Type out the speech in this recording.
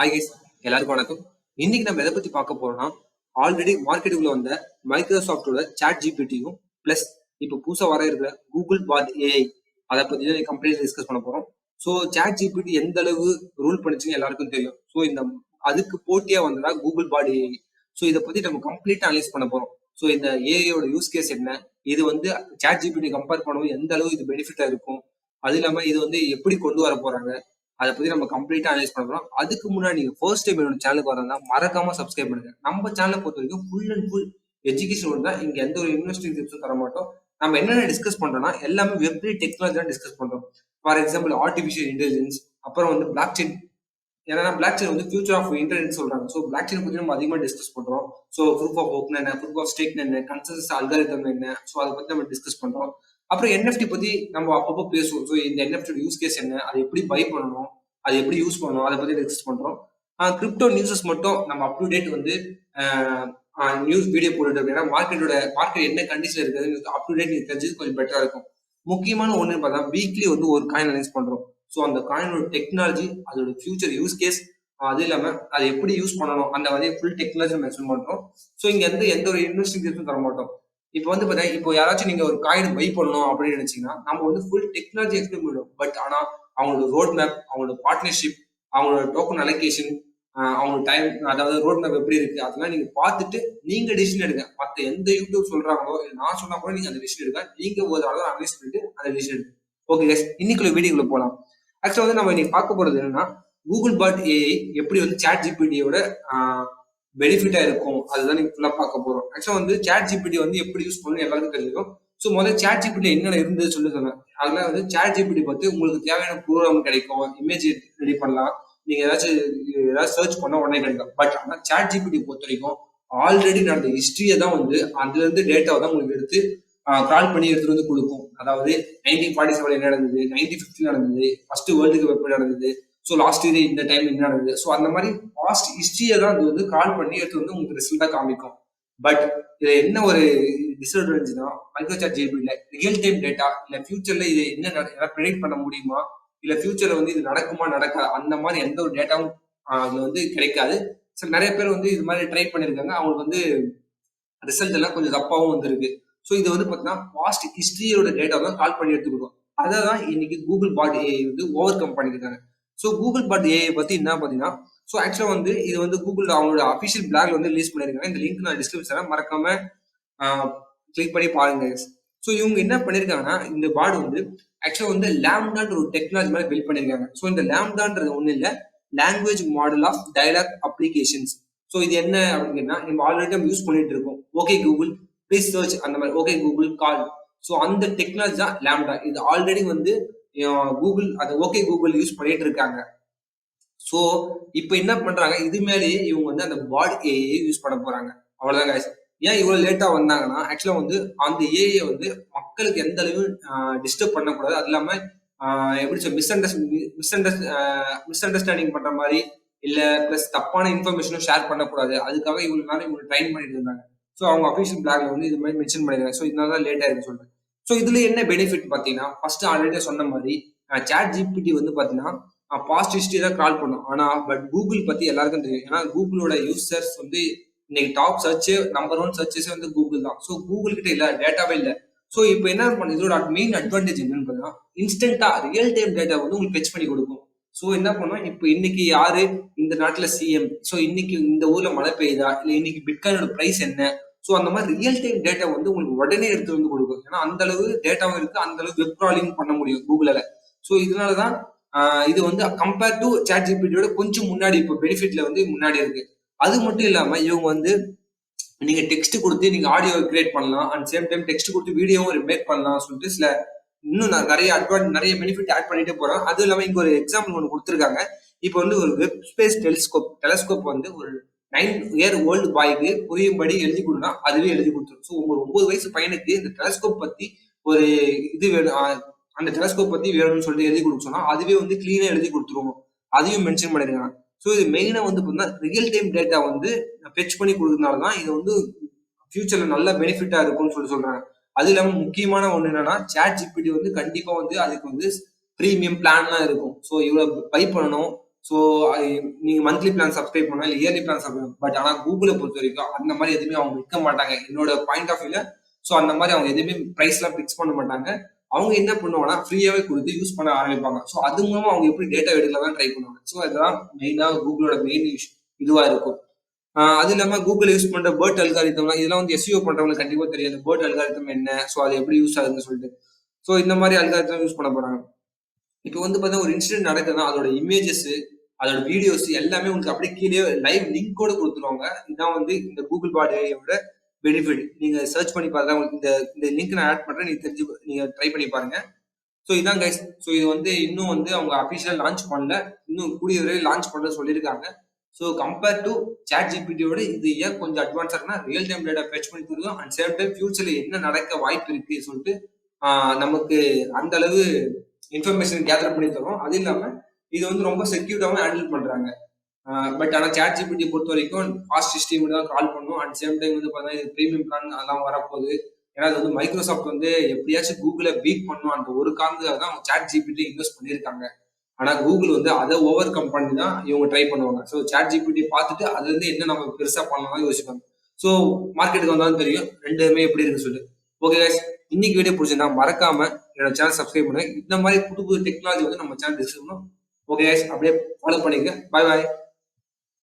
Hi guys, எல்லாருக்கும் வணக்கம். இன்னைக்கு நம்ம எதை பத்தி பார்க்க போறோம்னா, ஆல்ரெடி மார்க்கெட்டுக்குள்ள வந்த மைக்ரோசாஃப்டோட சாட் ஜிபிடியும் பிளஸ் இப்போ புதுசா வர இருக்கிற கூகுள் பாட் ஏஐ அதை பத்தி தான் கம்ப்ளீட் டிஸ்கஸ் பண்ண போறோம். ஸோ சாட் ஜிபிடி எந்த அளவு ரூல் பண்ணுச்சுன்னு எல்லாருக்கும் தெரியும். ஸோ இந்த அதுக்கு போட்டியா வந்ததா கூகுள் பாட் ஏஐ. ஸோ இதை பத்தி நம்ம கம்ப்ளீட்டா அனலைஸ் பண்ண போறோம். ஸோ இந்த ஏஐயோட யூஸ் கேஸ் என்ன, இது வந்து சாட் ஜிபிடி கம்பேர் பண்ணும்போது எந்த அளவு இது பெனிஃபிட்டா இருக்கும், அது இல்லாம இது வந்து எப்படி கொண்டு வர போறாங்க, அதை பத்தி நம்ம கம்ப்ளீட்டா அனலைஸ் பண்றோம். அதுக்கு முன்னாடி நீங்க ஃபர்ஸ்ட் டைம் என்னோட சேனலுக்கு வரதா மறக்காம சப்ஸ்கிரைப் பண்ணுங்க. நம்ம சேனலை பொறுத்த வரைக்கும் ஃபுல் அண்ட் ஃபுல் எஜுகேஷன் தான். இங்க எந்த ஒரு இன்வெஸ்டிங் டிப்ஸும் தர மாட்டோம். நம்ம என்னென்ன டிஸ்கஸ் பண்றோம்னா எல்லாமே வெப்ரி டெக்னாலஜி தான் டிஸ்கஸ் பண்றோம். ஃபார் எக்ஸாம்பிள் ஆர்டிபிஷியல் இன்டெலிஜென்ஸ், அப்புறம் வந்து பிளாக் செயின். ஏன்னா பிளாக் செயின் வந்து ஃபியூச்சர் ஆஃப் இன்டர்நெட் சொல்றாங்க. ஸோ பிளாக் செயின் பத்தி நம்ம அதிகமாக டிஸ்கஸ் பண்றோம். ஸோ ப்ரூஃப் ஆஃப் ஒர்க் என்ன, ப்ரூஃப் ஆஃப் ஸ்டேக் என்ன, கன்சென்சஸ் அல்காரிதம் என்ன, ஸோ அதை பத்தி நம்ம டிஸ்கஸ் பண்றோம். அப்புறம் என்எஃப்டி பத்தி நம்ம அப்பப்போ பேசுவோம். ஸோ இந்த என்எஃப்டி யூஸ் கேஸ் என்ன, அதை எப்படி பை பண்ணணும், அதை எப்படி யூஸ் பண்ணணும், அதை பத்தி டிஸ்கஸ் பண்றோம். கிரிப்டோ நியூஸஸ் மட்டும் நம்ம அப் டு டேட் வந்து நியூஸ் வீடியோ போட்டுட்டு இருக்கோம். ஏன்னா மார்க்கெட் என்ன கண்டிஷன் இருக்குது அப் டு டேட் நீங்க தெரிஞ்சது கொஞ்சம் பெட்டரா இருக்கும். முக்கியமான ஒண்ணு பார்த்தா வீக்லி வந்து ஒரு காயின் அனலைஸ் பண்றோம். ஸோ அந்த காயினோட டெக்னாலஜி, அதோட ஃபியூச்சர் யூஸ் கேஸ், அது இல்லாம அதை எப்படி யூஸ் பண்ணணும், அந்த மாதிரி ஃபுல் டெக்னாலஜி மென்ஷன் பண்றோம். ஸோ இங்க வந்து எந்த ஒரு இன்வெஸ்டிகேஷனும் தர மாட்டோம். இப்போ வந்து பார்த்தீங்கன்னா, இப்போ யாராச்சும் நீங்க ஒரு காயின் பை பண்ணணும் அப்படின்னு நினைச்சீங்கன்னா நம்ம வந்து ஃபுல் டெக்னாலஜி எக்ஸ்பிளைன் பண்ணுவோம். பட் ஆனா அவங்களோட ரோட் மேப், அவங்களோட பார்ட்னர்ஷிப், அவங்களோட டோக்கன் அலோகேஷன், அவங்களோட டைம், அதாவது ரோட் மேப் எப்படி இருக்கு, அதெல்லாம் நீங்க பார்த்துட்டு நீங்க டிசிஷன் எடுங்க. மற்ற எந்த யூடியூப் சொல்றாங்களோ நான் சொன்னா கூட நீங்க அந்த டிசிஷன் எடுங்க. நீங்க ஒரு அளவு அனலைஸ் பண்ணிட்டு அந்த டிசிஷன் எடுங்க. ஓகே கைஸ், இன்னைக்குள்ள வீடியோக்குள்ள போலாம். ஆக்சுவலா வந்து நம்ம இன்னைக்கு பார்க்க போறது என்னன்னா, கூகுள் பாட் ஏஐ எப்படி வந்து சாட் ஜிபிடியோட பெனிஃபிட்டா இருக்கும், அதுதான் நீங்க ஃபுல்லா பார்க்க போறோம். ஆக்சுவலா வந்து சாட் ஜிபிடி வந்து எப்படி யூஸ் பண்ணணும் எல்லாருக்கும் தெரிஞ்சிடும். ஸோ முதல்ல சாட் ஜிபிடி என்னென்ன இருந்தது சொல்லுங்க. அதெல்லாம் வந்து சாட் ஜிபிடி பத்தி உங்களுக்கு தேவையான ப்ரோக்ராம் கிடைக்கும், இமேஜ் ரெடி பண்ணலாம், நீங்க ஏதாவது சர்ச் பண்ணா உடனே கிடைக்கும். பட் ஆனா சாட் ஜிபிடி பொறுத்த வரைக்கும் ஆல்ரெடி நடந்த ஹிஸ்டரியை தான் வந்து அதுல இருந்து டேட்டாவை தான் உங்களுக்கு எடுத்து கிரால் பண்ணி எடுத்துட்டு வந்து கொடுக்கும். அதாவது 1947 என்ன நடந்தது, 1950 நடந்தது, ஃபர்ஸ்ட் வேர்ல்டு கப் எப்படி நடந்தது, ஸோ லாஸ்ட் இயர் இந்த டைம் என்ன நடந்தது, ஸோ அந்த மாதிரி பாஸ்ட் ஹிஸ்டரியை தான் அது வந்து கால் பண்ணி எடுத்து வந்து உங்களுக்கு ரிசல்ட்டா காமிக்கும். பட் இதுல என்ன ஒரு டிஸ்அட்வான்டேஜ்னா, மைக்ரோசாட் ஜிபிடில ரியல் டைம் டேட்டா இல்ல ஃபியூச்சர்ல இது என்ன ப்ரெடிக்ட் பண்ண முடியுமா, இல்ல ஃபியூச்சர்ல வந்து இது நடக்குமா நடக்காது, அந்த மாதிரி எந்த ஒரு டேட்டாவும் அதுல வந்து கிடைக்காது. சரி, நிறைய பேர் வந்து இது மாதிரி ட்ரை பண்ணிருக்காங்க, அவங்களுக்கு வந்து ரிசல்ட் எல்லாம் கொஞ்சம் தப்பாவும் வந்திருக்கு. ஸோ இது வந்து பார்த்தீங்கன்னா பாஸ்ட் ஹிஸ்டரியோட டேட்டா தான் கால் பண்ணி எடுத்துக்கிடுவோம். அதை தான் இன்னைக்கு கூகுள் பாட் ஏஐ வந்து ஓவர் கம் பண்ணியிருக்காங்க. ஸோ கூகுள் பாட் ஏஐ பத்தி என்ன பார்த்தீங்கன்னா, ஸோ ஆக்சுவலாக வந்து இது வந்து கூகுள் அவங்களோட அஃபிஷியல் பிளாக்ல வந்து ரிலீஸ் பண்ணியிருக்காங்க. இந்த லிங்க் நான் டிஸ்கிரிப்ஷன்ல மறக்காம கிளிக் பண்ணி பாருங்க. ஸோ இவங்க என்ன பண்ணியிருக்காங்கன்னா, இந்த பாட் வந்து ஆக்சுவலாக வந்து லேம்டான்ற ஒரு டெக்னாலஜி மாதிரி பில்ட் பண்ணியிருக்காங்க. ஸோ இந்த லேம்டான்றது ஒன்றும் இல்லை, language model of dialogue applications. So இது என்ன அப்படின்னா, நம்ம ஆல்ரெடி நம்ம யூஸ் பண்ணிட்டு இருக்கோம். ஓகே கூகுள் ப்ளீஸ் சர்ச், அந்த மாதிரி ஓகே கூகுள் கால். ஸோ அந்த டெக்னாலஜி தான் லேம்டா. இது ஆல்ரெடி வந்து கூகுள் அது ஓகே கூகுள் யூஸ் பண்ணிட்டு இருக்காங்க. ஸோ இப்போ என்ன பண்றாங்க, இது மேலேயே இவங்க வந்து அந்த பாட் ஏஐ யூஸ் பண்ண போறாங்க. அவ்வளவுதான் guys. ஏன் இவ்வளவு லேட்டா வந்தாங்கன்னா, ஆக்சுவலா வந்து அந்த ஏஐ வந்து மக்களுக்கு எந்த அளவு டிஸ்டர்ப் பண்ணக்கூடாது, அது இல்லாம எப்படி சொல்ல மிஸ் அண்டர்ஸ்டாண்டிங் பண்ற மாதிரி இல்ல பிளஸ் தப்பான இன்ஃபர்மேஷனும் ஷேர் பண்ணக்கூடாது, அதுக்காக இவ்வளவு நாள் இவங்க ட்ரைன் பண்ணிட்டு இருந்தாங்க. ஸோ அவங்க அஃபிஷியல் பிளாக்ல வந்து இது மாதிரி மென்ஷன் பண்ணிருக்காங்க. ஸோ இதனால தான் லேட் ஆயிருக்கு சொல்றேன். ஸோ இதுல என்ன பெனிஃபிட் பாத்தீங்கன்னா, ஃபர்ஸ்ட் ஆல்ரெடி சொன்ன மாதிரி சாட் ஜிபிடி வந்து பாத்தீங்கன்னா பாஸ்ட் ஹிஸ்டரி தான் கால் பண்ணும். ஆனா பட் கூகுள் பத்தி எல்லாருக்கும் தெரியும். ஏன்னா கூகுளோட யூசர்ஸ் வந்து இன்னைக்கு டாப் சர்ச் நம்பர் 1 சர்ச்சஸ் வந்து கூகுள் தான். ஸோ கூகுள் கிட்ட இல்ல டேட்டாவே இல்லை. ஸோ இப்போ என்ன பண்ணுது, இதோட மெயின் அட்வான்டேஜ் என்னன்னு பார்த்தீங்கன்னா, இன்ஸ்டன்டா ரியல் டைம் டேட்டா வந்து உங்களுக்கு ஃபெச் பண்ணி கொடுக்கும். ஸோ என்ன பண்ணுவோம், இப்போ இன்னைக்கு யாரு இந்த நாட்டுல சிஎம், ஸோ இன்னைக்கு இந்த ஊர்ல மழை பெய்யுதா, இல்லை இன்னைக்கு பிட்காயினோட பிரைஸ் என்ன, ஸோ அந்த மாதிரி ரியல் டைம் டேட்டா வந்து உங்களுக்கு உடனே எடுத்து வந்து கொடுக்கும். ஏன்னா அந்த அளவு டேட்டாவும் இருக்கு, அந்த அளவுக்கு வெப் கிராலிங் பண்ண முடியும் கூகுளால. ஸோ இதனாலதான் இது வந்து கம்பேர் டு சாட் ஜிபிடியோட கொஞ்சம் முன்னாடி இப்போ பெனிஃபிட்ல வந்து முன்னாடி இருக்கு. அது மட்டும் இல்லாம இவங்க வந்து நீங்க டெக்ஸ்ட் கொடுத்து நீங்க ஆடியோ கிரியேட் பண்ணலாம், அண்ட் சேம் டைம் டெக்ஸ்ட் கொடுத்து வீடியோவும் மேக் பண்ணலாம் சொல்லிட்டு சில இன்னும் நிறைய பெனிஃபிட் ஆட் பண்ணிட்டே போறோம். அதுவும் இல்லாம இங்க ஒரு எக்ஸாம்பிள் ஒன்று கொடுத்துருக்காங்க. இப்போ வந்து ஒரு வெப் ஸ்பேஸ் டெலஸ்கோப் வந்து ஒரு 9 year old பாய்க்கு புரியும்படி எழுதி கொடுனா அதுவே எழுதி கொடுத்துரும். ஸோ ஒரு 9 வயசு பையனுக்கு இந்த டெலஸ்கோப் பத்தி ஒரு இது வேணும், அந்த டெலஸ்கோப் பத்தி வேணும்னு சொல்லிட்டு எழுதி கொடுக்க சொன்னா அதுவே வந்து கிளீனா எழுதி கொடுத்துருவோம். அதையும் மென்ஷன் பண்ணிருக்காங்க. ஸோ இது மெயினா வந்து பார்த்தீங்கன்னா ரியல் டைம் டேட்டா வந்து ஃபெச் பண்ணி கொடுக்கறதுனாலதான் இது வந்து ஃபியூச்சர்ல நல்ல பெனிஃபிட்டா இருக்கும்னு சொல்றாங்க. அது இல்லாம முக்கியமான ஒண்ணு என்னன்னா, சாட் ஜிபிடி வந்து கண்டிப்பா வந்து அதுக்கு வந்து ப்ரீமியம் பிளான்லாம் இருக்கும். ஸோ இவ்வளவு பை பண்ணணும், ஸோ நீங்க மந்த்லி பிளான் சப்ஸ்கிரைப் பண்ணலாம், இல்லை இயர்லி பிளான் சப்ஸ்கிரைப். பட் ஆனா கூகுளை பொறுத்த வரைக்கும் அந்த மாதிரி எதுவுமே அவங்க விற்க மாட்டாங்க, என்னோட பாயிண்ட் ஆஃப் வியூல. ஸோ அந்த மாதிரி அவங்க எதுவுமே பிரைஸ்லாம் ஃபிக்ஸ் பண்ண மாட்டாங்க. அவங்க என்ன பண்ணுவாங்கன்னா ஃப்ரீயாவே கொடுத்து யூஸ் பண்ண ஆரம்பிப்பாங்க. ஸோ அது மூலமா அவங்க எப்படி டேட்டா எடுக்கலாம் தான் ட்ரை பண்ணுவாங்க. ஸோ இதெல்லாம் மெயினா கூகுளோட மெயின் இதுவா இருக்கும். அது இல்லாம கூகுள் யூஸ் பண்ற பேர்ட் அல்காரிதம்லாம் இதெல்லாம் வந்து எஸ்இஓ பண்றவங்களுக்கு கண்டிப்பா தெரியாது. பேர்ட் அல்காரிதம் என்ன, ஸோ அது எப்படி யூஸ் ஆகுதுன்னு சொல்லிட்டு. ஸோ இந்த மாதிரி அல்காரிதம் யூஸ் பண்ண போறாங்க. இப்போ வந்து பார்த்தா ஒரு இன்சிடென்ட் நடக்குதுன்னா அதோட இமேஜஸ், அதோட வீடியோஸ் எல்லாமே உங்களுக்கு அப்படியே கீழே லைவ் லிங்கோட கொடுத்துருவாங்க. இதான் வந்து இந்த கூகுள் பாட் ஏஐயோட பெனிஃபிட். நீங்க சர்ச் பண்ணி பாருங்க. உங்களுக்கு இந்த லிங்க் நான் ஆட் பண்றேன். நீங்க ட்ரை பண்ணி பாருங்க. ஸோ இதான் கைஸ். ஸோ இது வந்து இன்னும் வந்து அவங்க அஃபிஷியல் லான்ச் பண்ணல. இன்னும் கூடிய விரைவில் லான்ச் பண்ண சொல்லியிருக்காங்க. ஸோ கம்பேர் டு சாட் ஜிபிடியோட இது ஏன் கொஞ்சம் அட்வான்ஸா இருக்குன்னா ரியல் டைம் டேட்டா ஃபெச் பண்ணி தருவோம். அண்ட் சேம் டைம் ஃபியூச்சர்ல என்ன நடக்க வாய்ப்பு இருக்கு சொல்லிட்டு நமக்கு அந்த அளவு இன்ஃபர்மேஷன் கேதர் பண்ணி தரும். அது இல்லாம இது வந்து ரொம்ப செக்யூர்டாவும் ஹேண்டில் பண்றாங்க. பட் ஆனா சாட் ஜிபிடி பொறுத்த வரைக்கும் ஃபாஸ்ட் ஸ்ட்ரீம் தான் கால் பண்ணும். அண்ட் சேம் டைம் வந்து பார்த்தீங்கன்னா ப்ரீமியம் பிளான் அதெல்லாம் வரப்போகுது. ஏன்னா அது வந்து மைக்ரோசாஃப்ட் வந்து எப்படியாச்சும் கூகுளை பீட் பண்ணும் அந்த ஒரு காரணத்துக்காக தான் அவங்க சாட் ஜிபிடி இன்வெஸ்ட் பண்ணியிருக்காங்க. ஆனா கூகுள் வந்து அதை ஓவர் கம் பண்ணி தான் இவங்க ட்ரை பண்ணுவாங்க. ஸோ சாட் ஜிபிடி பார்த்துட்டு அதுல இருந்து என்ன நம்ம பெருசா பண்ணலாம் யோசிப்பாங்க. ஸோ மார்க்கெட்டுக்கு வந்தாலும் தெரியும் ரெண்டுமே எப்படி இருக்குன்னு சொல்லிட்டு. ஓகே கைஸ், இன்னைக்கு வீடியோ பிடிச்சிருந்தா மறக்காம என்னோட சேனல் சப்ஸ்கிரைப் பண்ணுங்க. இந்த மாதிரி புது புது டெக்னாலஜி வந்து நம்ம சேனல் டிஸ்கஸ் பண்ணும். ஓகே கைஸ், அப்படியே ஃபாலோ பண்ணிக்க. பாய் பாய்.